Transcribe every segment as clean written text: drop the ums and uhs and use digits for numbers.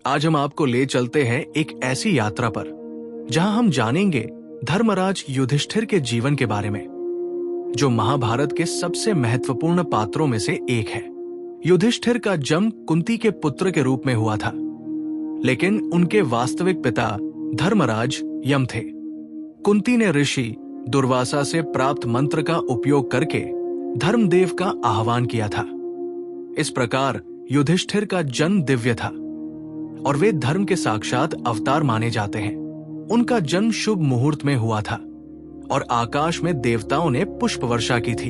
आज हम आपको ले चलते हैं एक ऐसी यात्रा पर जहां हम जानेंगे धर्मराज युधिष्ठिर के जीवन के बारे में, जो महाभारत के सबसे महत्वपूर्ण पात्रों में से एक है। युधिष्ठिर का जन्म कुंती के पुत्र के रूप में हुआ था, लेकिन उनके वास्तविक पिता धर्मराज यम थे। कुंती ने ऋषि दुर्वासा से प्राप्त मंत्र का उपयोग करके धर्मदेव का आह्वान किया था। इस प्रकार युधिष्ठिर का जन्म दिव्य था और वे धर्म के साक्षात अवतार माने जाते हैं। उनका जन्म शुभ मुहूर्त में हुआ था और आकाश में देवताओं ने पुष्प वर्षा की थी।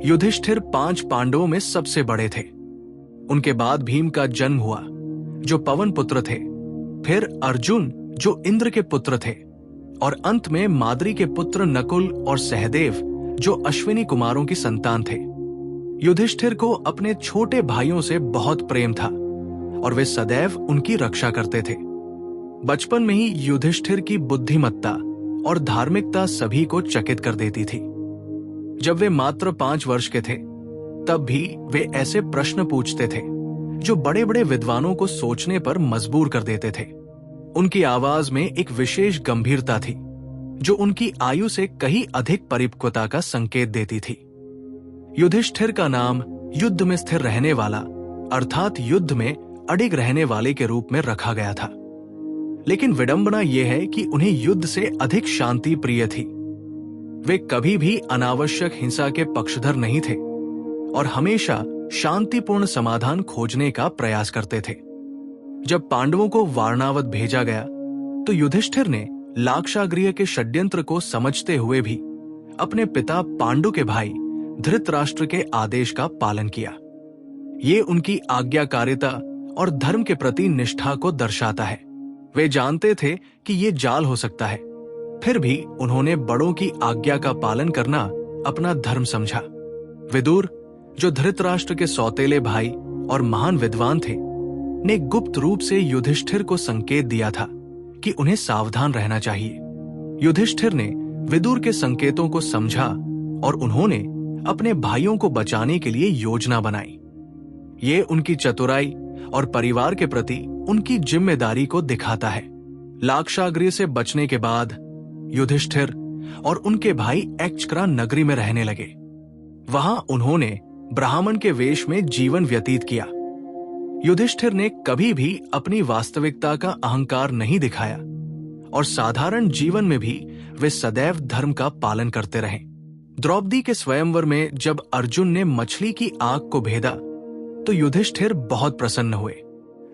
युधिष्ठिर 5 पांडवों में सबसे बड़े थे। उनके बाद भीम का जन्म हुआ, जो पवन पुत्र थे, फिर अर्जुन जो इंद्र के पुत्र थे, और अंत में माद्री के पुत्र नकुल और सहदेव जो अश्विनी कुमारों की संतान थे। युधिष्ठिर को अपने छोटे भाइयों से बहुत प्रेम था और वे सदैव उनकी रक्षा करते थे। बचपन में ही युधिष्ठिर की बुद्धिमत्ता और धार्मिकता सभी को चकित कर देती थी। जब वे मात्र 5 वर्ष के थे, तब भी वे ऐसे प्रश्न पूछते थे जो बड़े बड़े विद्वानों को सोचने पर मजबूर कर देते थे। उनकी आवाज में एक विशेष गंभीरता थी जो उनकी आयु से कहीं अधिक परिपक्वता का संकेत देती थी। युधिष्ठिर का नाम युद्ध में स्थिर रहने वाला, अर्थात युद्ध में अडिग रहने वाले के रूप में रखा गया था। लेकिन विडंबना यह है कि उन्हें युद्ध से अधिक शांति प्रिय थी। वे कभी भी अनावश्यक हिंसा के पक्षधर नहीं थे और हमेशा शांतिपूर्ण समाधान खोजने का प्रयास करते थे। जब पांडवों को वारणावत भेजा गया तो युधिष्ठिर ने लाक्षागृह के षड्यंत्र को समझते हुए भी अपने पिता पांडु के भाई धृतराष्ट्र के आदेश का पालन किया। ये उनकी आज्ञाकारिता और धर्म के प्रति निष्ठा को दर्शाता है। वे जानते थे कि ये जाल हो सकता है, फिर भी उन्होंने बड़ों की आज्ञा का पालन करना अपना धर्म समझा। विदुर, जो धृतराष्ट्र के सौतेले भाई और महान विद्वान थे, ने गुप्त रूप से युधिष्ठिर को संकेत दिया था कि उन्हें सावधान रहना चाहिए। युधिष्ठिर ने विदुर के संकेतों को समझा और उन्होंने अपने भाइयों को बचाने के लिए योजना बनाई। ये उनकी चतुराई और परिवार के प्रति उनकी जिम्मेदारी को दिखाता है। लाक्षागृह से बचने के बाद युधिष्ठिर और उनके भाई एक्चक्रा नगरी में रहने लगे। वहां उन्होंने ब्राह्मण के वेश में जीवन व्यतीत किया। युधिष्ठिर ने कभी भी अपनी वास्तविकता का अहंकार नहीं दिखाया और साधारण जीवन में भी वे सदैव धर्म का पालन करते रहे। द्रौपदी के स्वयंवर में जब अर्जुन ने मछली की आग को भेदा तो युधिष्ठिर बहुत प्रसन्न हुए,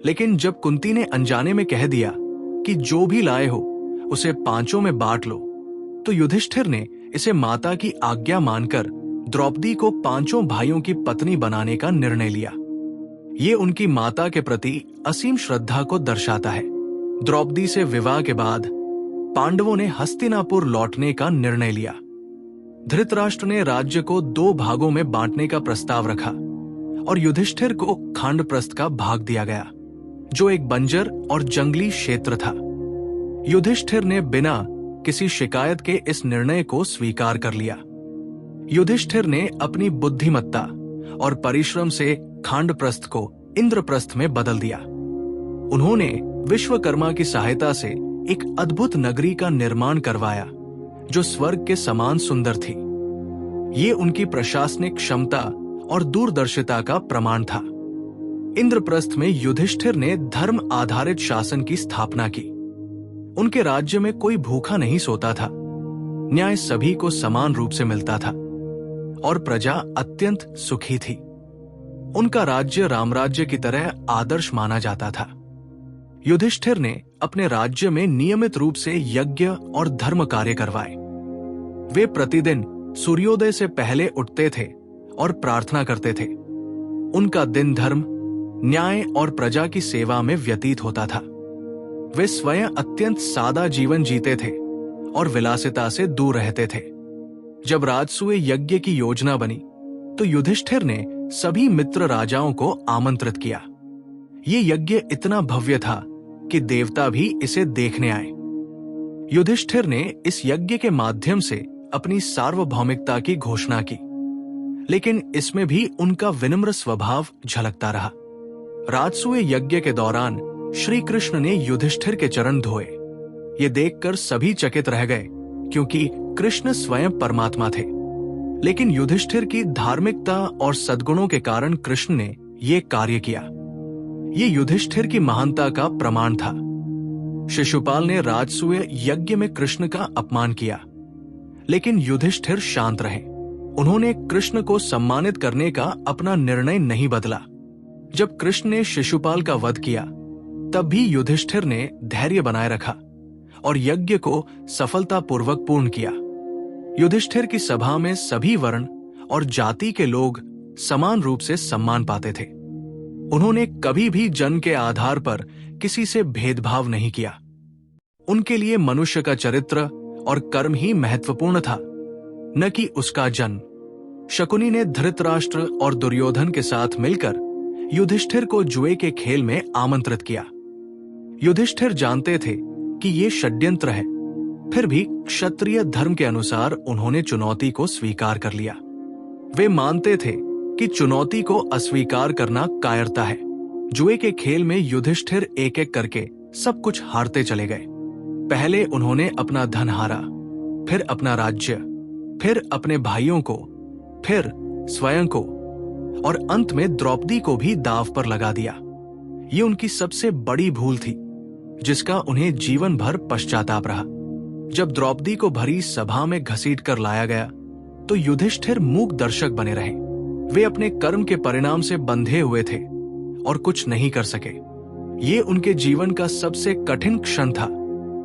लेकिन जब कुंती ने अनजाने में कह दिया कि जो भी लाए हो उसे 5 में बांट लो, तो युधिष्ठिर ने इसे माता की आज्ञा मानकर द्रौपदी को 5 भाइयों की पत्नी बनाने का निर्णय लिया। ये उनकी माता के प्रति असीम श्रद्धा को दर्शाता है। द्रौपदी से विवाह के बाद पांडवों ने हस्तिनापुर लौटने का निर्णय लिया। धृतराष्ट्र ने राज्य को 2 भागों में बांटने का प्रस्ताव रखा और युधिष्ठिर को खांडप्रस्थ का भाग दिया गया, जो एक बंजर और जंगली क्षेत्र था। युधिष्ठिर ने बिना किसी शिकायत के इस निर्णय को स्वीकार कर लिया। युधिष्ठिर ने अपनी बुद्धिमत्ता और परिश्रम से खांडप्रस्थ को इंद्रप्रस्थ में बदल दिया। उन्होंने विश्वकर्मा की सहायता से एक अद्भुत नगरी का निर्माण करवाया जो स्वर्ग के समान सुंदर थी। ये उनकी प्रशासनिक क्षमता और दूरदर्शिता का प्रमाण था। इंद्रप्रस्थ में युधिष्ठिर ने धर्म आधारित शासन की स्थापना की। उनके राज्य में कोई भूखा नहीं सोता था, न्याय सभी को समान रूप से मिलता था और प्रजा अत्यंत सुखी थी। उनका राज्य रामराज्य की तरह आदर्श माना जाता था। युधिष्ठिर ने अपने राज्य में नियमित रूप से यज्ञ और धर्म कार्य करवाए। वे प्रतिदिन सूर्योदय से पहले उठते थे और प्रार्थना करते थे। उनका दिन धर्म, न्याय और प्रजा की सेवा में व्यतीत होता था। वे स्वयं अत्यंत सादा जीवन जीते थे और विलासिता से दूर रहते थे। जब राजसूय यज्ञ की योजना बनी तो युधिष्ठिर ने सभी मित्र राजाओं को आमंत्रित किया। ये यज्ञ इतना भव्य था कि देवता भी इसे देखने आए। युधिष्ठिर ने इस यज्ञ के माध्यम से अपनी सार्वभौमिकता की घोषणा की, लेकिन इसमें भी उनका विनम्र स्वभाव झलकता रहा। राजसूय यज्ञ के दौरान श्री कृष्ण ने युधिष्ठिर के चरण धोए। ये देखकर सभी चकित रह गए, क्योंकि कृष्ण स्वयं परमात्मा थे। लेकिन युधिष्ठिर की धार्मिकता और सद्गुणों के कारण कृष्ण ने ये कार्य किया। ये युधिष्ठिर की महानता का प्रमाण था। शिशुपाल ने राजसूय यज्ञ में कृष्ण का अपमान किया, लेकिन युधिष्ठिर शांत रहे। उन्होंने कृष्ण को सम्मानित करने का अपना निर्णय नहीं बदला। जब कृष्ण ने शिशुपाल का वध किया, तब भी युधिष्ठिर ने धैर्य बनाए रखा और यज्ञ को सफलतापूर्वक पूर्ण किया। युधिष्ठिर की सभा में सभी वर्ण और जाति के लोग समान रूप से सम्मान पाते थे। उन्होंने कभी भी जन्म के आधार पर किसी से भेदभाव नहीं किया। उनके लिए मनुष्य का चरित्र और कर्म ही महत्वपूर्ण था, न कि उसका जन्म। शकुनी ने धृतराष्ट्र और दुर्योधन के साथ मिलकर युधिष्ठिर को जुए के खेल में आमंत्रित किया। युधिष्ठिर जानते थे कि ये षड्यंत्र है, फिर भी क्षत्रिय धर्म के अनुसार उन्होंने चुनौती को स्वीकार कर लिया। वे मानते थे कि चुनौती को अस्वीकार करना कायरता है। जुए के खेल में युधिष्ठिर एक एक करके सब कुछ हारते चले गए। पहले उन्होंने अपना धन हारा, फिर अपना राज्य, फिर अपने भाइयों को, फिर स्वयं को, और अंत में द्रौपदी को भी दांव पर लगा दिया। ये उनकी सबसे बड़ी भूल थी, जिसका उन्हें जीवन भर पश्चाताप रहा। जब द्रौपदी को भरी सभा में घसीट कर लाया गया, तो युधिष्ठिर मूक दर्शक बने रहे। वे अपने कर्म के परिणाम से बंधे हुए थे और कुछ नहीं कर सके। ये उनके जीवन का सबसे कठिन क्षण था,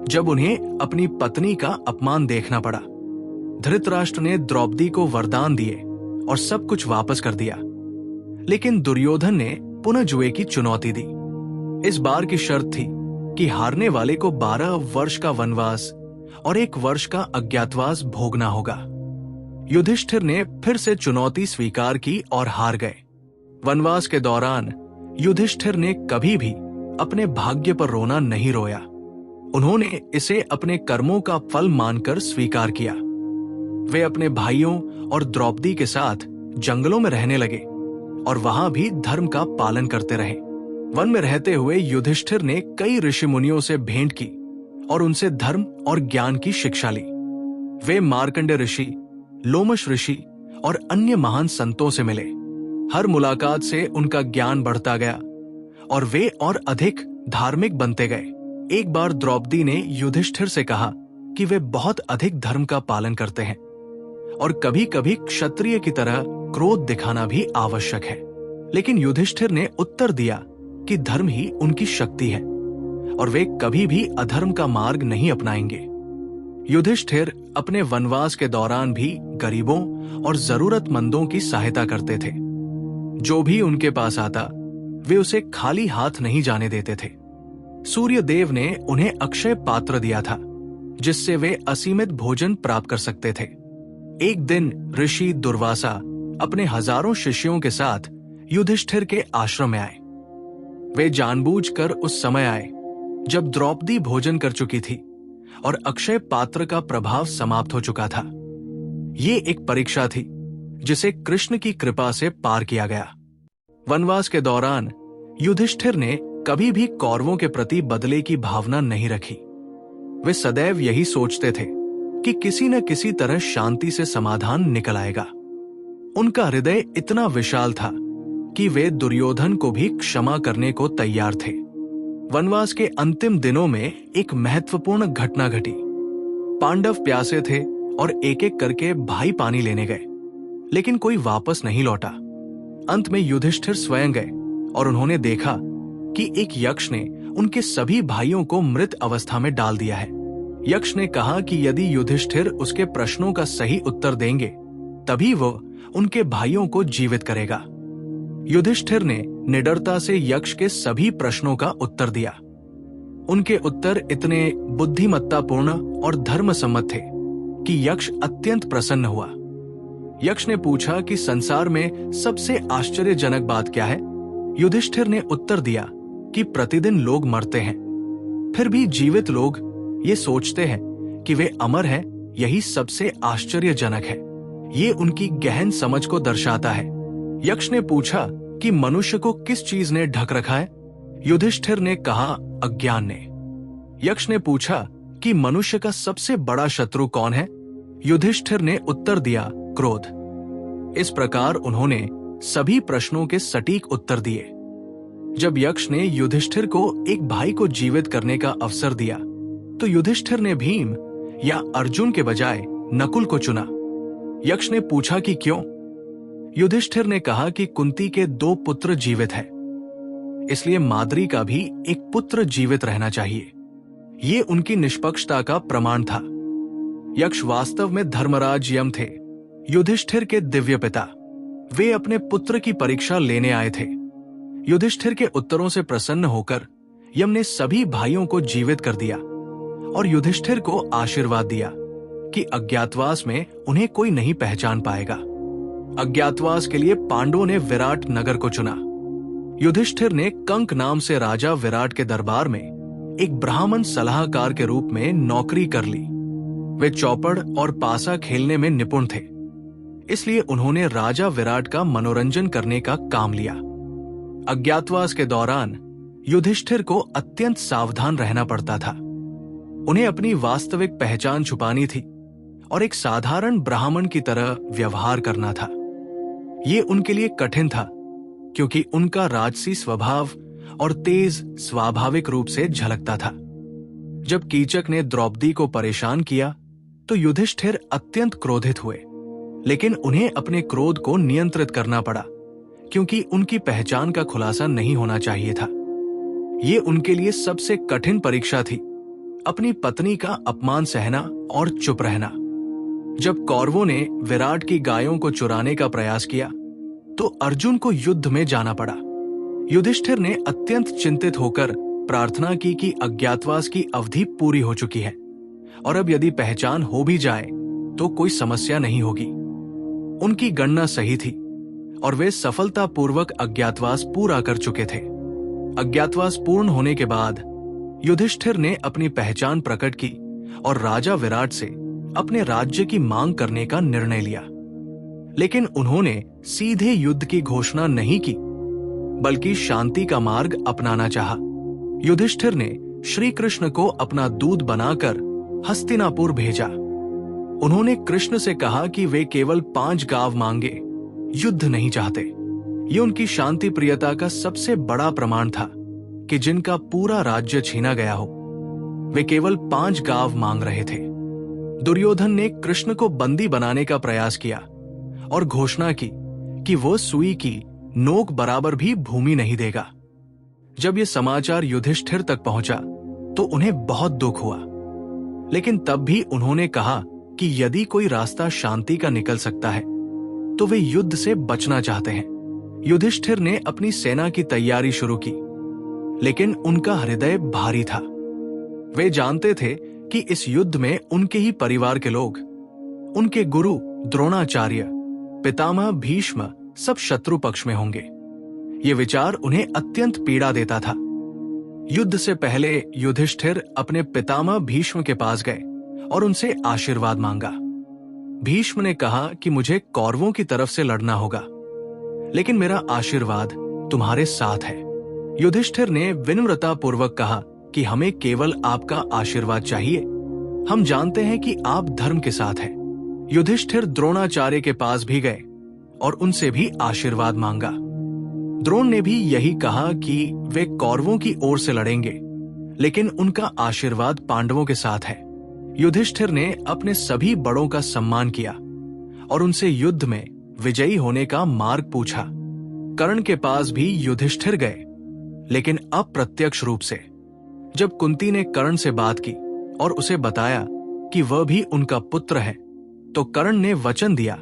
जब उन्हें अपनी पत्नी का अपमान देखना पड़ा। धृतराष्ट्र ने द्रौपदी को वरदान दिए और सब कुछ वापस कर दिया, लेकिन दुर्योधन ने पुनः जुए की चुनौती दी। इस बार की शर्त थी कि हारने वाले को 12 वर्ष का वनवास और 1 वर्ष का अज्ञातवास भोगना होगा। युधिष्ठिर ने फिर से चुनौती स्वीकार की और हार गए। वनवास के दौरान युधिष्ठिर ने कभी भी अपने भाग्य पर रोना नहीं रोया। उन्होंने इसे अपने कर्मों का फल मानकर स्वीकार किया। वे अपने भाइयों और द्रौपदी के साथ जंगलों में रहने लगे और वहां भी धर्म का पालन करते रहे। वन में रहते हुए युधिष्ठिर ने कई ऋषि मुनियों से भेंट की और उनसे धर्म और ज्ञान की शिक्षा ली। वे मार्कंडेय ऋषि, लोमश ऋषि और अन्य महान संतों से मिले। हर मुलाकात से उनका ज्ञान बढ़ता गया और वे और अधिक धार्मिक बनते गए। एक बार द्रौपदी ने युधिष्ठिर से कहा कि वे बहुत अधिक धर्म का पालन करते हैं और कभी-कभी क्षत्रिय की तरह क्रोध दिखाना भी आवश्यक है। लेकिन युधिष्ठिर ने उत्तर दिया कि धर्म ही उनकी शक्ति है और वे कभी भी अधर्म का मार्ग नहीं अपनाएंगे। युधिष्ठिर अपने वनवास के दौरान भी गरीबों और जरूरतमंदों की सहायता करते थे। जो भी उनके पास आता, वे उसे खाली हाथ नहीं जाने देते थे। सूर्य देव ने उन्हें अक्षय पात्र दिया था, जिससे वे असीमित भोजन प्राप्त कर सकते थे। एक दिन ऋषि दुर्वासा अपने हजारों शिष्यों के साथ युधिष्ठिर के आश्रम में आए। वे जानबूझकर उस समय आए जब द्रौपदी भोजन कर चुकी थी और अक्षय पात्र का प्रभाव समाप्त हो चुका था। ये एक परीक्षा थी जिसे कृष्ण की कृपा से पार किया गया। वनवास के दौरान युधिष्ठिर ने कभी भी कौरवों के प्रति बदले की भावना नहीं रखी। वे सदैव यही सोचते थे कि किसी न किसी तरह शांति से समाधान निकल आएगा। उनका हृदय इतना विशाल था कि वे दुर्योधन को भी क्षमा करने को तैयार थे। वनवास के अंतिम दिनों में एक महत्वपूर्ण घटना घटी। पांडव प्यासे थे और एक एक करके भाई पानी लेने गए, लेकिन कोई वापस नहीं लौटा। अंत में युधिष्ठिर स्वयं गए और उन्होंने देखा कि एक यक्ष ने उनके सभी भाइयों को मृत अवस्था में डाल दिया है। यक्ष ने कहा कि यदि युधिष्ठिर उसके प्रश्नों का सही उत्तर देंगे, तभी वो उनके भाइयों को जीवित करेगा। युधिष्ठिर ने निडरता से यक्ष के सभी प्रश्नों का उत्तर दिया। उनके उत्तर इतने बुद्धिमत्तापूर्ण और धर्मसम्मत थे कि यक्ष अत्यंत प्रसन्न हुआ। यक्ष ने पूछा कि संसार में सबसे आश्चर्यजनक बात क्या है? युधिष्ठिर ने उत्तर दिया कि प्रतिदिन लोग मरते हैं, फिर भी जीवित लोग ये सोचते हैं कि वे अमर हैं। यही सबसे आश्चर्यजनक है। ये उनकी गहन समझ को दर्शाता है। यक्ष ने पूछा कि मनुष्य को किस चीज ने ढक रखा है? युधिष्ठिर ने कहा, अज्ञान ने। यक्ष ने पूछा कि मनुष्य का सबसे बड़ा शत्रु कौन है? युधिष्ठिर ने उत्तर दिया, क्रोध। इस प्रकार उन्होंने सभी प्रश्नों के सटीक उत्तर दिए। जब यक्ष ने युधिष्ठिर को एक भाई को जीवित करने का अवसर दिया, तो युधिष्ठिर ने भीम या अर्जुन के बजाय नकुल को चुना। यक्ष ने पूछा कि क्यों? युधिष्ठिर ने कहा कि कुंती के 2 पुत्र जीवित हैं, इसलिए माद्री का भी एक पुत्र जीवित रहना चाहिए। ये उनकी निष्पक्षता का प्रमाण था। यक्ष वास्तव में धर्मराज यम थे, युधिष्ठिर के दिव्य पिता। वे अपने पुत्र की परीक्षा लेने आए थे। युधिष्ठिर के उत्तरों से प्रसन्न होकर यम ने सभी भाइयों को जीवित कर दिया और युधिष्ठिर को आशीर्वाद दिया कि अज्ञातवास में उन्हें कोई नहीं पहचान पाएगा। अज्ञातवास के लिए पांडवों ने विराट नगर को चुना। युधिष्ठिर ने कंक नाम से राजा विराट के दरबार में एक ब्राह्मण सलाहकार के रूप में नौकरी कर ली। वे चौपड़ और पासा खेलने में निपुण थे, इसलिए उन्होंने राजा विराट का मनोरंजन करने का काम लिया। अज्ञातवास के दौरान युधिष्ठिर को अत्यंत सावधान रहना पड़ता था। उन्हें अपनी वास्तविक पहचान छुपानी थी और एक साधारण ब्राह्मण की तरह व्यवहार करना था। ये उनके लिए कठिन था, क्योंकि उनका राजसी स्वभाव और तेज स्वाभाविक रूप से झलकता था। जब कीचक ने द्रौपदी को परेशान किया, तो युधिष्ठिर अत्यंत क्रोधित हुए, लेकिन उन्हें अपने क्रोध को नियंत्रित करना पड़ा, क्योंकि उनकी पहचान का खुलासा नहीं होना चाहिए था। ये उनके लिए सबसे कठिन परीक्षा थी, अपनी पत्नी का अपमान सहना और चुप रहना। जब कौरवों ने विराट की गायों को चुराने का प्रयास किया, तो अर्जुन को युद्ध में जाना पड़ा। युधिष्ठिर ने अत्यंत चिंतित होकर प्रार्थना की कि अज्ञातवास की अवधि पूरी हो चुकी है और अब यदि पहचान हो भी जाए तो कोई समस्या नहीं होगी। उनकी गणना सही थी और वे सफलतापूर्वक अज्ञातवास पूरा कर चुके थे। अज्ञातवास पूर्ण होने के बाद युधिष्ठिर ने अपनी पहचान प्रकट की और राजा विराट से अपने राज्य की मांग करने का निर्णय लिया। लेकिन उन्होंने सीधे युद्ध की घोषणा नहीं की, बल्कि शांति का मार्ग अपनाना चाहा। युधिष्ठिर ने श्री कृष्ण को अपना दूत बनाकर हस्तिनापुर भेजा। उन्होंने कृष्ण से कहा कि वे केवल 5 गांव मांगे, युद्ध नहीं चाहते। ये उनकी शांति प्रियता का सबसे बड़ा प्रमाण था कि जिनका पूरा राज्य छीना गया हो, वे केवल 5 गांव मांग रहे थे। दुर्योधन ने कृष्ण को बंदी बनाने का प्रयास किया और घोषणा की कि वो सुई की नोक बराबर भी भूमि नहीं देगा। जब ये समाचार युधिष्ठिर तक पहुंचा तो उन्हें बहुत दुख हुआ, लेकिन तब भी उन्होंने कहा कि यदि कोई रास्ता शांति का निकल सकता है तो वे युद्ध से बचना चाहते हैं। युधिष्ठिर ने अपनी सेना की तैयारी शुरू की, लेकिन उनका हृदय भारी था। वे जानते थे कि इस युद्ध में उनके ही परिवार के लोग, उनके गुरु द्रोणाचार्य, पितामह भीष्म सब शत्रु पक्ष में होंगे। ये विचार उन्हें अत्यंत पीड़ा देता था। युद्ध से पहले युधिष्ठिर अपने पितामह भीष्म के पास गए और उनसे आशीर्वाद मांगा। भीष्म ने कहा कि मुझे कौरवों की तरफ से लड़ना होगा, लेकिन मेरा आशीर्वाद तुम्हारे साथ है। युधिष्ठिर ने विनम्रतापूर्वक कहा कि हमें केवल आपका आशीर्वाद चाहिए। हम जानते हैं कि आप धर्म के साथ हैं। युधिष्ठिर द्रोणाचार्य के पास भी गए और उनसे भी आशीर्वाद मांगा। द्रोण ने भी यही कहा कि वे कौरवों की ओर से लड़ेंगे, लेकिन उनका आशीर्वाद पांडवों के साथ है। युधिष्ठिर ने अपने सभी बड़ों का सम्मान किया और उनसे युद्ध में विजयी होने का मार्ग पूछा। कर्ण के पास भी युधिष्ठिर गए, लेकिन अप्रत्यक्ष रूप से। जब कुंती ने कर्ण से बात की और उसे बताया कि वह भी उनका पुत्र है, तो कर्ण ने वचन दिया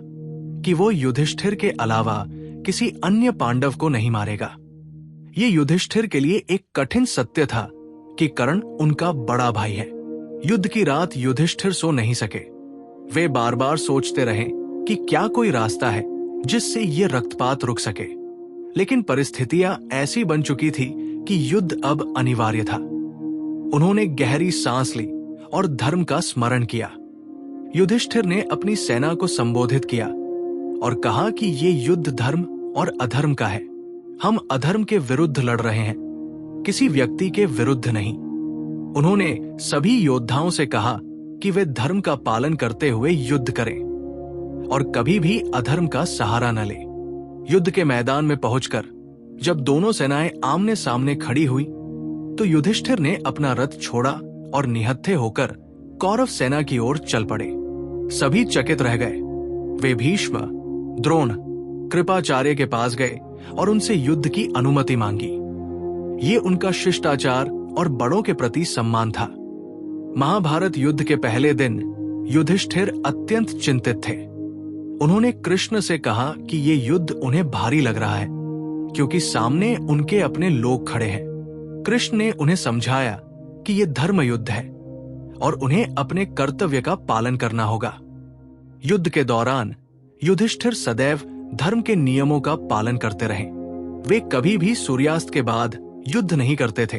कि वो युधिष्ठिर के अलावा किसी अन्य पांडव को नहीं मारेगा। ये युधिष्ठिर के लिए एक कठिन सत्य था कि कर्ण उनका बड़ा भाई है। युद्ध की रात युधिष्ठिर सो नहीं सके। वे बार बार सोचते रहे कि क्या कोई रास्ता है जिससे ये रक्तपात रुक सके, लेकिन परिस्थितियां ऐसी बन चुकी थी कि युद्ध अब अनिवार्य था। उन्होंने गहरी सांस ली और धर्म का स्मरण किया। युधिष्ठिर ने अपनी सेना को संबोधित किया और कहा कि ये युद्ध धर्म और अधर्म का है। हम अधर्म के विरुद्ध लड़ रहे हैं, किसी व्यक्ति के विरुद्ध नहीं। उन्होंने सभी योद्धाओं से कहा कि वे धर्म का पालन करते हुए युद्ध करें और कभी भी अधर्म का सहारा न लें। युद्ध के मैदान में पहुंचकर जब दोनों सेनाएं आमने सामने खड़ी हुई तो युधिष्ठिर ने अपना रथ छोड़ा और निहत्थे होकर कौरव सेना की ओर चल पड़े। सभी चकित रह गए। वे भीष्म, द्रोण, कृपाचार्य के पास गए और उनसे युद्ध की अनुमति मांगी। ये उनका शिष्टाचार और बड़ों के प्रति सम्मान था। महाभारत युद्ध के पहले दिन युधिष्ठिर अत्यंत चिंतित थे। उन्होंने कृष्ण से कहा कि ये युद्ध उन्हें भारी लग रहा है क्योंकि सामने उनके अपने लोग खड़े हैं। कृष्ण ने उन्हें समझाया कि ये धर्म युद्ध है और उन्हें अपने कर्तव्य का पालन करना होगा। युद्ध के दौरान युधिष्ठिर सदैव धर्म के नियमों का पालन करते रहे। वे कभी भी सूर्यास्त के बाद युद्ध नहीं करते थे,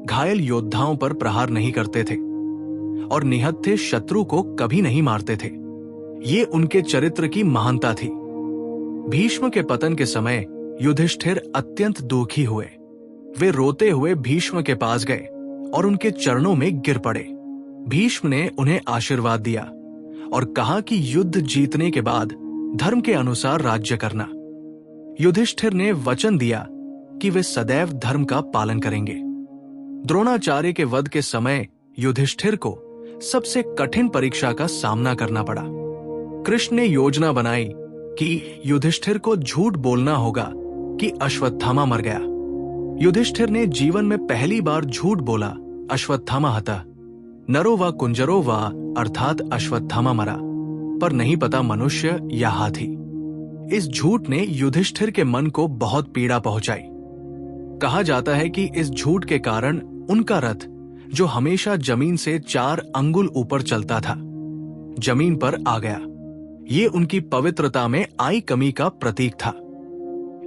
घायल योद्धाओं पर प्रहार नहीं करते थे और निहत्थे शत्रु को कभी नहीं मारते थे। ये उनके चरित्र की महानता थी। भीष्म के पतन के समय युधिष्ठिर अत्यंत दुखी हुए। वे रोते हुए भीष्म के पास गए और उनके चरणों में गिर पड़े। भीष्म ने उन्हें आशीर्वाद दिया और कहा कि युद्ध जीतने के बाद धर्म के अनुसार राज्य करना। युधिष्ठिर ने वचन दिया कि वे सदैव धर्म का पालन करेंगे। द्रोणाचार्य के वध के समय युधिष्ठिर को सबसे कठिन परीक्षा का सामना करना पड़ा। कृष्ण ने योजना बनाई कि युधिष्ठिर को झूठ बोलना होगा कि अश्वत्थामा मर गया। युधिष्ठिर ने जीवन में पहली बार झूठ बोला, अश्वत्थामा हता, नरो व कुंजरो व, अर्थात अश्वत्थामा मरा, पर नहीं पता मनुष्य या हाथी। इस झूठ ने युधिष्ठिर के मन को बहुत पीड़ा पहुंचाई। कहा जाता है कि इस झूठ के कारण उनका रथ, जो हमेशा जमीन से 4 अंगुल ऊपर चलता था, जमीन पर आ गया। ये उनकी पवित्रता में आई कमी का प्रतीक था।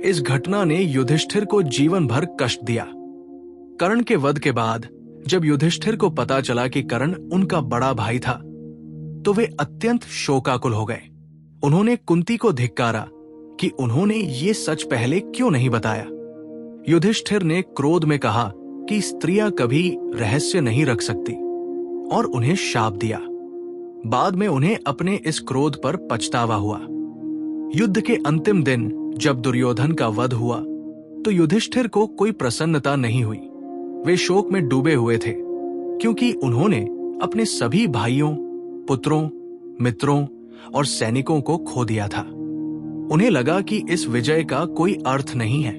इस घटना ने युधिष्ठिर को जीवन भर कष्ट दिया। कर्ण के वध के बाद जब युधिष्ठिर को पता चला कि कर्ण उनका बड़ा भाई था, तो वे अत्यंत शोकाकुल हो गए। उन्होंने कुंती को धिक्कारा कि उन्होंने ये सच पहले क्यों नहीं बताया। युधिष्ठिर ने क्रोध में कहा कि स्त्रियां कभी रहस्य नहीं रख सकती और उन्हें शाप दिया। बाद में उन्हें अपने इस क्रोध पर पछतावा हुआ। युद्ध के अंतिम दिन जब दुर्योधन का वध हुआ तो युधिष्ठिर को कोई प्रसन्नता नहीं हुई। वे शोक में डूबे हुए थे क्योंकि उन्होंने अपने सभी भाइयों, पुत्रों, मित्रों और सैनिकों को खो दिया था। उन्हें लगा कि इस विजय का कोई अर्थ नहीं है।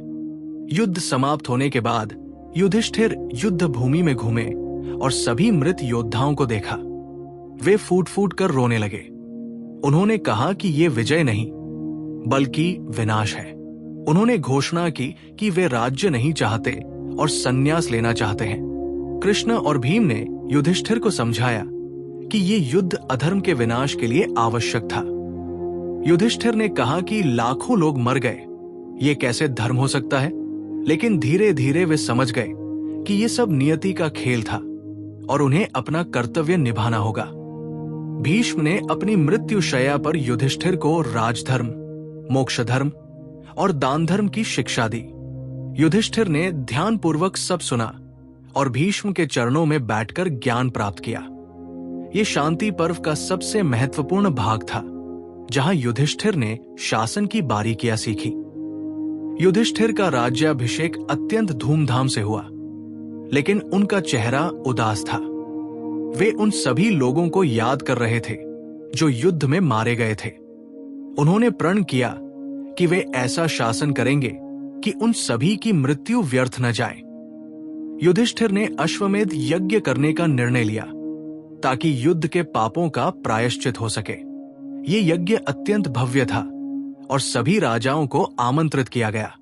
युद्ध समाप्त होने के बाद युधिष्ठिर युद्ध भूमि में घूमे और सभी मृत योद्धाओं को देखा। वे फूट फूट कर रोने लगे। उन्होंने कहा कि ये विजय नहीं बल्कि विनाश है। उन्होंने घोषणा की कि वे राज्य नहीं चाहते और संन्यास लेना चाहते हैं। कृष्ण और भीम ने युधिष्ठिर को समझाया कि ये युद्ध अधर्म के विनाश के लिए आवश्यक था। युधिष्ठिर ने कहा कि लाखों लोग मर गए, ये कैसे धर्म हो सकता है? लेकिन धीरे धीरे वे समझ गए कि ये सब नियति का खेल था और उन्हें अपना कर्तव्य निभाना होगा। भीष्म ने अपनी मृत्युशैया पर युधिष्ठिर को राजधर्म, मोक्ष धर्म और दान धर्म की शिक्षा दी। युधिष्ठिर ने ध्यानपूर्वक सब सुना और भीष्म के चरणों में बैठकर ज्ञान प्राप्त किया। ये शांति पर्व का सबसे महत्वपूर्ण भाग था, जहां युधिष्ठिर ने शासन की बारीकियां सीखी। युधिष्ठिर का राज्याभिषेक अत्यंत धूमधाम से हुआ, लेकिन उनका चेहरा उदास था। वे उन सभी लोगों को याद कर रहे थे जो युद्ध में मारे गए थे। उन्होंने प्रण किया कि वे ऐसा शासन करेंगे कि उन सभी की मृत्यु व्यर्थ न जाए। युधिष्ठिर ने अश्वमेध यज्ञ करने का निर्णय लिया ताकि युद्ध के पापों का प्रायश्चित हो सके। ये यज्ञ अत्यंत भव्य था और सभी राजाओं को आमंत्रित किया गया।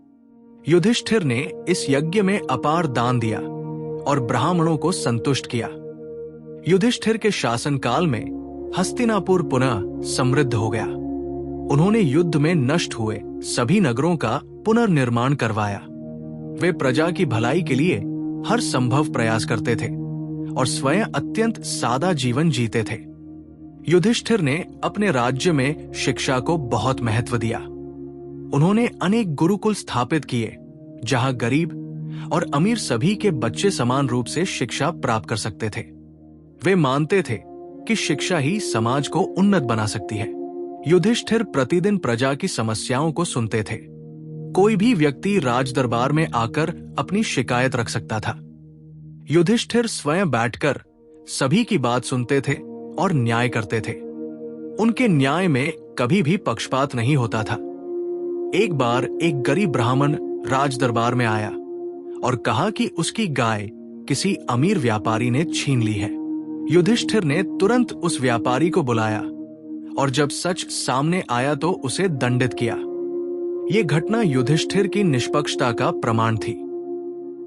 युधिष्ठिर ने इस यज्ञ में अपार दान दिया और ब्राह्मणों को संतुष्ट किया। युधिष्ठिर के शासनकाल में हस्तिनापुर पुनः समृद्ध हो गया। उन्होंने युद्ध में नष्ट हुए सभी नगरों का पुनर्निर्माण करवाया। वे प्रजा की भलाई के लिए हर संभव प्रयास करते थे और स्वयं अत्यंत सादा जीवन जीते थे। युधिष्ठिर ने अपने राज्य में शिक्षा को बहुत महत्व दिया। उन्होंने अनेक गुरुकुल स्थापित किए, जहां गरीब और अमीर सभी के बच्चे समान रूप से शिक्षा प्राप्त कर सकते थे। वे मानते थे कि शिक्षा ही समाज को उन्नत बना सकती है। युधिष्ठिर प्रतिदिन प्रजा की समस्याओं को सुनते थे। कोई भी व्यक्ति राज दरबार में आकर अपनी शिकायत रख सकता था। युधिष्ठिर स्वयं बैठकर सभी की बात सुनते थे और न्याय करते थे। उनके न्याय में कभी भी पक्षपात नहीं होता था। एक बार एक गरीब ब्राह्मण राज दरबार में आया और कहा कि उसकी गाय किसी अमीर व्यापारी ने छीन ली है। युधिष्ठिर ने तुरंत उस व्यापारी को बुलाया और जब सच सामने आया तो उसे दंडित किया। यह घटना युधिष्ठिर की निष्पक्षता का प्रमाण थी।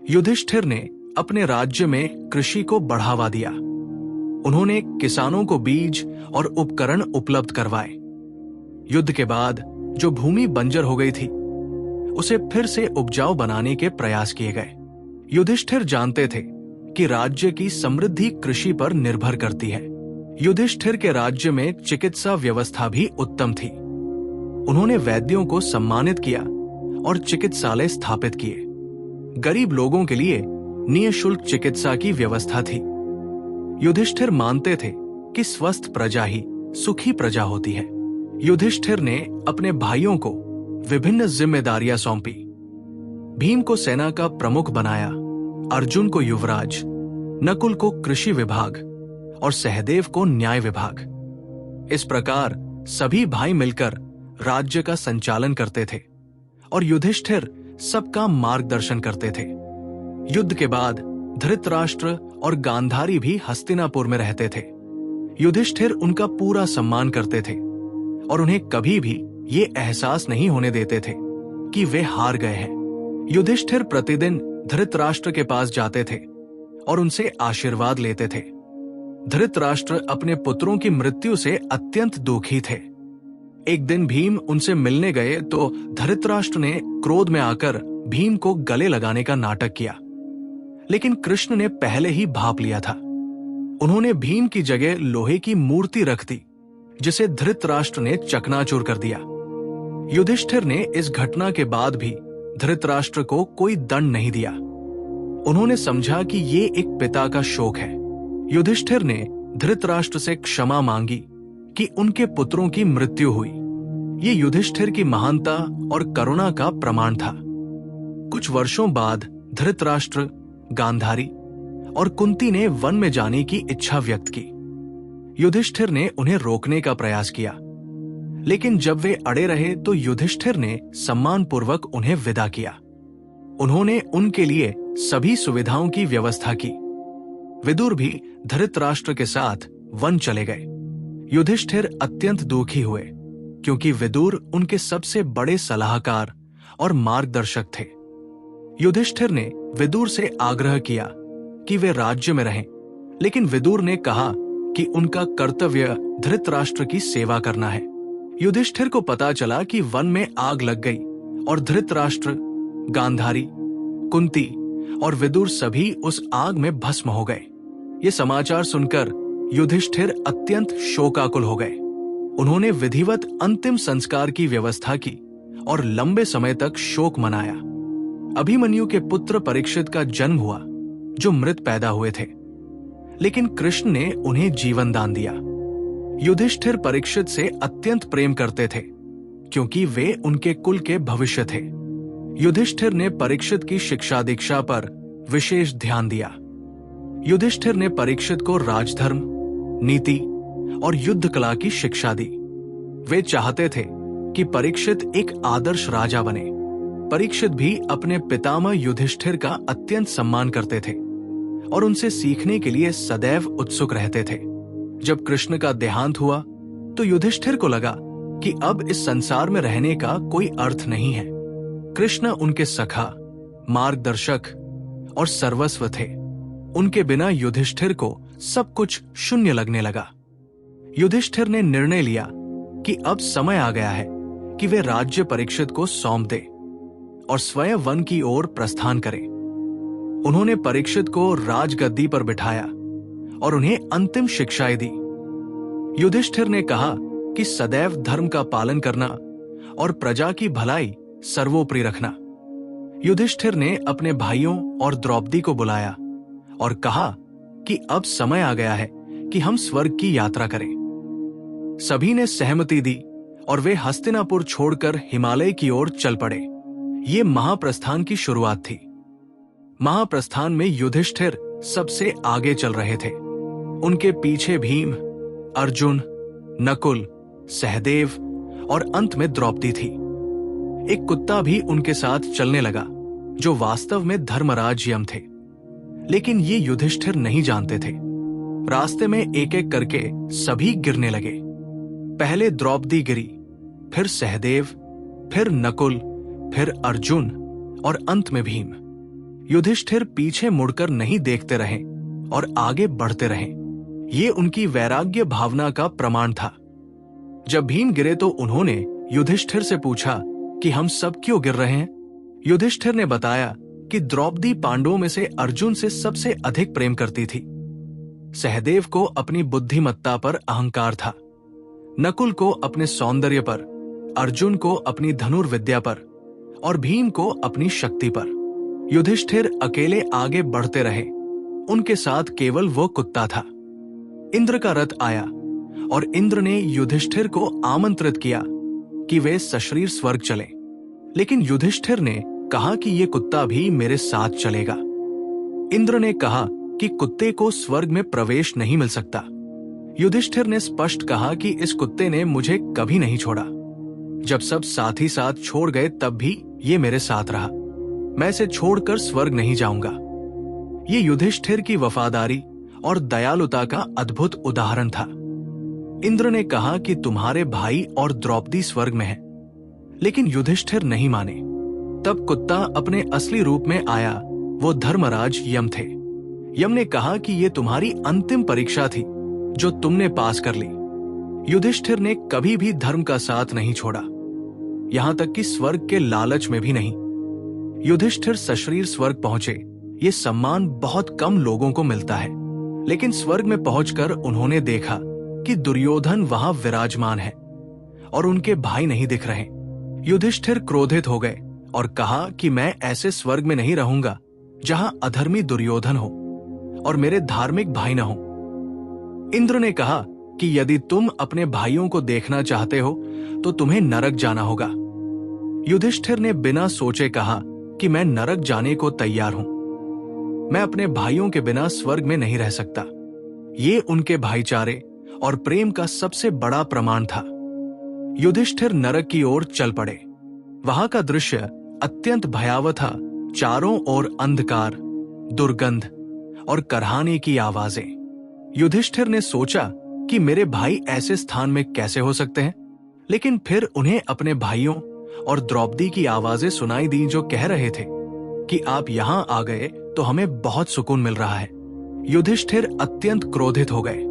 युधिष्ठिर ने अपने राज्य में कृषि को बढ़ावा दिया। उन्होंने किसानों को बीज और उपकरण उपलब्ध करवाए। युद्ध के बाद जो भूमि बंजर हो गई थी, उसे फिर से उपजाऊ बनाने के प्रयास किए गए। युधिष्ठिर जानते थे कि राज्य की समृद्धि कृषि पर निर्भर करती है। युधिष्ठिर के राज्य में चिकित्सा व्यवस्था भी उत्तम थी। उन्होंने वैद्यों को सम्मानित किया और चिकित्सालय स्थापित किए। गरीब लोगों के लिए निःशुल्क चिकित्सा की व्यवस्था थी। युधिष्ठिर मानते थे कि स्वस्थ प्रजा ही सुखी प्रजा होती है। युधिष्ठिर ने अपने भाइयों को विभिन्न जिम्मेदारियां सौंपी। भीम को सेना का प्रमुख बनाया, अर्जुन को युवराज, नकुल को कृषि विभाग और सहदेव को न्याय विभाग। इस प्रकार सभी भाई मिलकर राज्य का संचालन करते थे और युधिष्ठिर सबका मार्गदर्शन करते थे। युद्ध के बाद धृतराष्ट्र और गांधारी भी हस्तिनापुर में रहते थे। युधिष्ठिर उनका पूरा सम्मान करते थे और उन्हें कभी भी ये एहसास नहीं होने देते थे कि वे हार गए हैं। युधिष्ठिर प्रतिदिन धृतराष्ट्र के पास जाते थे और उनसे आशीर्वाद लेते थे। धृतराष्ट्र अपने पुत्रों की मृत्यु से अत्यंत दुखी थे। एक दिन भीम उनसे मिलने गए तो धृतराष्ट्र ने क्रोध में आकर भीम को गले लगाने का नाटक किया, लेकिन कृष्ण ने पहले ही भांप लिया था। उन्होंने भीम की जगह लोहे की मूर्ति रख दी, जिसे धृतराष्ट्र ने चकनाचूर कर दिया। युधिष्ठिर ने इस घटना के बाद भी धृतराष्ट्र को कोई दंड नहीं दिया। उन्होंने समझा कि ये एक पिता का शोक है। युधिष्ठिर ने धृतराष्ट्र से क्षमा मांगी कि उनके पुत्रों की मृत्यु हुई। ये युधिष्ठिर की महानता और करुणा का प्रमाण था। कुछ वर्षों बाद धृतराष्ट्र, गांधारी और कुंती ने वन में जाने की इच्छा व्यक्त की। युधिष्ठिर ने उन्हें रोकने का प्रयास किया, लेकिन जब वे अड़े रहे तो युधिष्ठिर ने सम्मानपूर्वक उन्हें विदा किया। उन्होंने उनके लिए सभी सुविधाओं की व्यवस्था की। विदुर भी धृतराष्ट्र के साथ वन चले गए। युधिष्ठिर अत्यंत दुखी हुए क्योंकि विदुर उनके सबसे बड़े सलाहकार और मार्गदर्शक थे। युधिष्ठिर ने विदुर से आग्रह किया कि वे राज्य में रहें, लेकिन विदुर ने कहा कि उनका कर्तव्य धृतराष्ट्र की सेवा करना है। युधिष्ठिर को पता चला कि वन में आग लग गई और धृतराष्ट्र, गांधारी, कुंती और विदुर सभी उस आग में भस्म हो गए। ये समाचार सुनकर युधिष्ठिर अत्यंत शोकाकुल हो गए। उन्होंने विधिवत अंतिम संस्कार की व्यवस्था की और लंबे समय तक शोक मनाया। अभिमन्यु के पुत्र परीक्षित का जन्म हुआ, जो मृत पैदा हुए थे, लेकिन कृष्ण ने उन्हें जीवन दान दिया। युधिष्ठिर परीक्षित से अत्यंत प्रेम करते थे क्योंकि वे उनके कुल के भविष्य थे। युधिष्ठिर ने परीक्षित की शिक्षा दीक्षा पर विशेष ध्यान दिया। युधिष्ठिर ने परीक्षित को राजधर्म, नीति और युद्ध कला की शिक्षा दी। वे चाहते थे कि परीक्षित एक आदर्श राजा बने। परीक्षित भी अपने पितामह युधिष्ठिर का अत्यंत सम्मान करते थे और उनसे सीखने के लिए सदैव उत्सुक रहते थे। जब कृष्ण का देहांत हुआ तो युधिष्ठिर को लगा कि अब इस संसार में रहने का कोई अर्थ नहीं है। कृष्ण उनके सखा, मार्गदर्शक और सर्वस्व थे। उनके बिना युधिष्ठिर को सब कुछ शून्य लगने लगा। युधिष्ठिर ने निर्णय लिया कि अब समय आ गया है कि वे राज्य परीक्षित को सौंप दे और स्वयं वन की ओर प्रस्थान करें। उन्होंने परीक्षित को राजगद्दी पर बिठाया और उन्हें अंतिम शिक्षाएं दी। युधिष्ठिर ने कहा कि सदैव धर्म का पालन करना और प्रजा की भलाई सर्वोपरि रखना। युधिष्ठिर ने अपने भाइयों और द्रौपदी को बुलाया और कहा कि अब समय आ गया है कि हम स्वर्ग की यात्रा करें। सभी ने सहमति दी और वे हस्तिनापुर छोड़कर हिमालय की ओर चल पड़े। ये महाप्रस्थान की शुरुआत थी। महाप्रस्थान में युधिष्ठिर सबसे आगे चल रहे थे। उनके पीछे भीम, अर्जुन, नकुल, सहदेव और अंत में द्रौपदी थी। एक कुत्ता भी उनके साथ चलने लगा, जो वास्तव में धर्मराज यम थे, लेकिन ये युधिष्ठिर नहीं जानते थे। रास्ते में एक एक करके सभी गिरने लगे। पहले द्रौपदी गिरी, फिर सहदेव, फिर नकुल, फिर अर्जुन और अंत में भीम। युधिष्ठिर पीछे मुड़कर नहीं देखते रहे और आगे बढ़ते रहे। ये उनकी वैराग्य भावना का प्रमाण था। जब भीम गिरे तो उन्होंने युधिष्ठिर से पूछा कि हम सब क्यों गिर रहे हैं। युधिष्ठिर ने बताया कि द्रौपदी पांडवों में से अर्जुन से सबसे अधिक प्रेम करती थी। सहदेव को अपनी बुद्धिमत्ता पर अहंकार था, नकुल को अपने सौंदर्य पर, अर्जुन को अपनी धनुर्विद्या पर और भीम को अपनी शक्ति पर। युधिष्ठिर अकेले आगे बढ़ते रहे। उनके साथ केवल वो कुत्ता था। इंद्र का रथ आया और इंद्र ने युधिष्ठिर को आमंत्रित किया कि वे सशरीर स्वर्ग चलें। लेकिन युधिष्ठिर ने कहा कि ये कुत्ता भी मेरे साथ चलेगा। इंद्र ने कहा कि कुत्ते को स्वर्ग में प्रवेश नहीं मिल सकता। युधिष्ठिर ने स्पष्ट कहा कि इस कुत्ते ने मुझे कभी नहीं छोड़ा। जब सब साथी साथ छोड़ गए तब भी ये मेरे साथ रहा। मैं इसे छोड़कर स्वर्ग नहीं जाऊंगा। ये युधिष्ठिर की वफादारी और दयालुता का अद्भुत उदाहरण था। इंद्र ने कहा कि तुम्हारे भाई और द्रौपदी स्वर्ग में हैं, लेकिन युधिष्ठिर नहीं माने। तब कुत्ता अपने असली रूप में आया। वो धर्मराज यम थे। यम ने कहा कि ये तुम्हारी अंतिम परीक्षा थी जो तुमने पास कर ली। युधिष्ठिर ने कभी भी धर्म का साथ नहीं छोड़ा, यहां तक कि स्वर्ग के लालच में भी नहीं। युधिष्ठिर सशरीर स्वर्ग पहुंचे। ये सम्मान बहुत कम लोगों को मिलता है, लेकिन स्वर्ग में पहुंचकर उन्होंने देखा कि दुर्योधन वहां विराजमान है और उनके भाई नहीं दिख रहे। युधिष्ठिर क्रोधित हो गए और कहा कि मैं ऐसे स्वर्ग में नहीं रहूंगा जहां अधर्मी दुर्योधन हो और मेरे धार्मिक भाई न हो। इंद्र ने कहा कि यदि तुम अपने भाइयों को देखना चाहते हो तो तुम्हें नरक जाना होगा। युधिष्ठिर ने बिना सोचे कहा कि मैं नरक जाने को तैयार हूं। मैं अपने भाइयों के बिना स्वर्ग में नहीं रह सकता। ये उनके भाईचारे और प्रेम का सबसे बड़ा प्रमाण था। युधिष्ठिर नरक की ओर चल पड़े। वहां का दृश्य अत्यंत भयावह था। चारों ओर अंधकार, दुर्गंध और करहाने की आवाजें। युधिष्ठिर ने सोचा कि मेरे भाई ऐसे स्थान में कैसे हो सकते हैं, लेकिन फिर उन्हें अपने भाइयों और द्रौपदी की आवाजें सुनाई दी जो कह रहे थे कि आप यहां आ गए तो हमें बहुत सुकून मिल रहा है। युधिष्ठिर अत्यंत क्रोधित हो गए।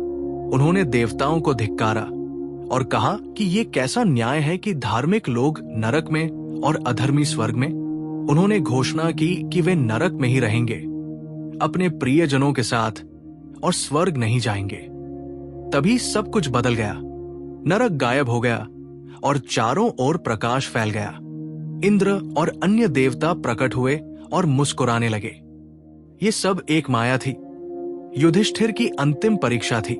उन्होंने देवताओं को धिक्कारा और कहा कि ये कैसा न्याय है कि धार्मिक लोग नरक में और अधर्मी स्वर्ग में। उन्होंने घोषणा की कि वे नरक में ही रहेंगे अपने प्रियजनों के साथ और स्वर्ग नहीं जाएंगे। तभी सब कुछ बदल गया। नरक गायब हो गया और चारों ओर प्रकाश फैल गया। इंद्र और अन्य देवता प्रकट हुए और मुस्कुराने लगे। ये सब एक माया थी। युधिष्ठिर की अंतिम परीक्षा थी।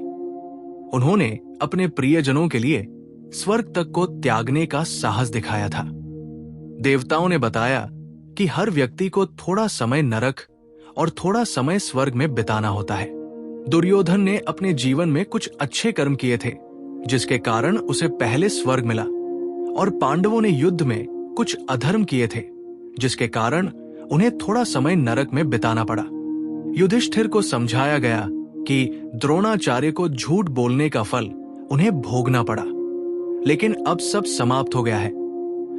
उन्होंने अपने प्रियजनों के लिए स्वर्ग तक को त्यागने का साहस दिखाया था। देवताओं ने बताया कि हर व्यक्ति को थोड़ा समय नरक और थोड़ा समय स्वर्ग में बिताना होता है। दुर्योधन ने अपने जीवन में कुछ अच्छे कर्म किए थे, जिसके कारण उसे पहले स्वर्ग मिला, और पांडवों ने युद्ध में कुछ अधर्म किए थे, जिसके कारण उन्हें थोड़ा समय नरक में बिताना पड़ा। युधिष्ठिर को समझाया गया कि द्रोणाचार्य को झूठ बोलने का फल उन्हें भोगना पड़ा, लेकिन अब सब समाप्त हो गया है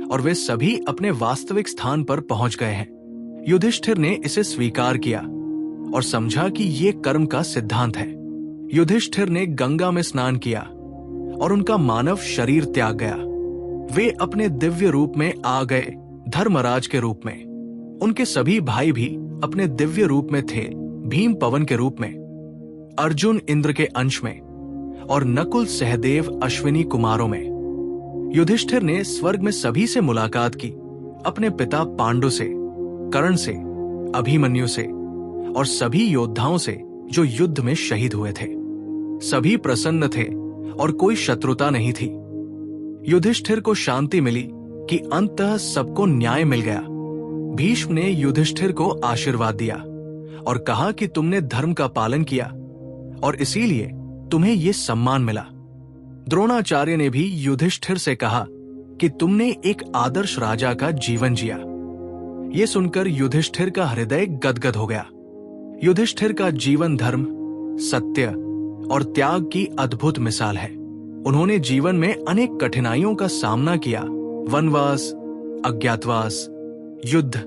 और वे सभी अपने वास्तविक स्थान पर पहुंच गए हैं। युधिष्ठिर ने इसे स्वीकार किया और समझा कि ये कर्म का सिद्धांत है। युधिष्ठिर ने गंगा में स्नान किया और उनका मानव शरीर त्याग गया। वे अपने दिव्य रूप में आ गए, धर्मराज के रूप में। उनके सभी भाई भी अपने दिव्य रूप में थे, भीम पवन के रूप में, अर्जुन इंद्र के अंश में और नकुल सहदेव अश्विनी कुमारों में। युधिष्ठिर ने स्वर्ग में सभी से मुलाकात की, अपने पिता पांडु से, कर्ण से, अभिमन्यु से और सभी योद्धाओं से जो युद्ध में शहीद हुए थे। सभी प्रसन्न थे और कोई शत्रुता नहीं थी। युधिष्ठिर को शांति मिली कि अंततः सबको न्याय मिल गया। भीष्म ने युधिष्ठिर को आशीर्वाद दिया और कहा कि तुमने धर्म का पालन किया और इसीलिए तुम्हें यह सम्मान मिला। द्रोणाचार्य ने भी युधिष्ठिर से कहा कि तुमने एक आदर्श राजा का जीवन जिया। यह सुनकर युधिष्ठिर का हृदय गदगद हो गया। युधिष्ठिर का जीवन धर्म, सत्य और त्याग की अद्भुत मिसाल है। उन्होंने जीवन में अनेक कठिनाइयों का सामना किया, वनवास, अज्ञातवास, युद्ध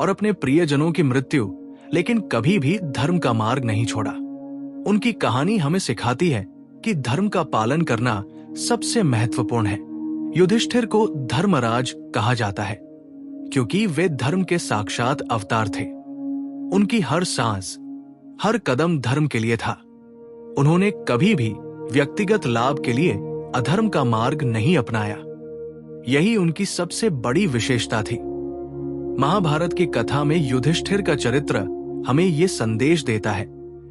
और अपने प्रियजनों की मृत्यु, लेकिन कभी भी धर्म का मार्ग नहीं छोड़ा। उनकी कहानी हमें सिखाती है कि धर्म का पालन करना सबसे महत्वपूर्ण है। युधिष्ठिर को धर्मराज कहा जाता है क्योंकि वे धर्म के साक्षात अवतार थे। उनकी हर सांस, हर कदम धर्म के लिए था। उन्होंने कभी भी व्यक्तिगत लाभ के लिए अधर्म का मार्ग नहीं अपनाया। यही उनकी सबसे बड़ी विशेषता थी। महाभारत की कथा में युधिष्ठिर का चरित्र हमें यह संदेश देता है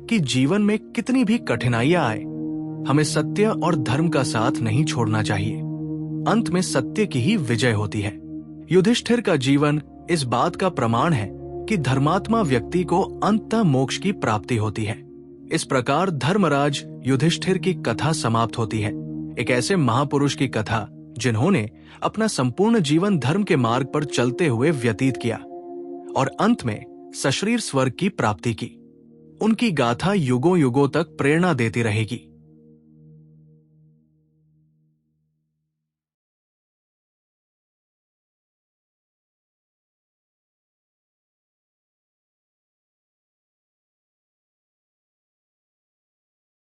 कि जीवन में कितनी भी कठिनाइयां आए, हमें सत्य और धर्म का साथ नहीं छोड़ना चाहिए। अंत में सत्य की ही विजय होती है। युधिष्ठिर का जीवन इस बात का प्रमाण है कि धर्मात्मा व्यक्ति को अंततः मोक्ष की प्राप्ति होती है। इस प्रकार धर्मराज युधिष्ठिर की कथा समाप्त होती है, एक ऐसे महापुरुष की कथा जिन्होंने अपना संपूर्ण जीवन धर्म के मार्ग पर चलते हुए व्यतीत किया और अंत में सशरीर स्वर्ग की प्राप्ति की। उनकी गाथा युगों युगों तक प्रेरणा देती रहेगी।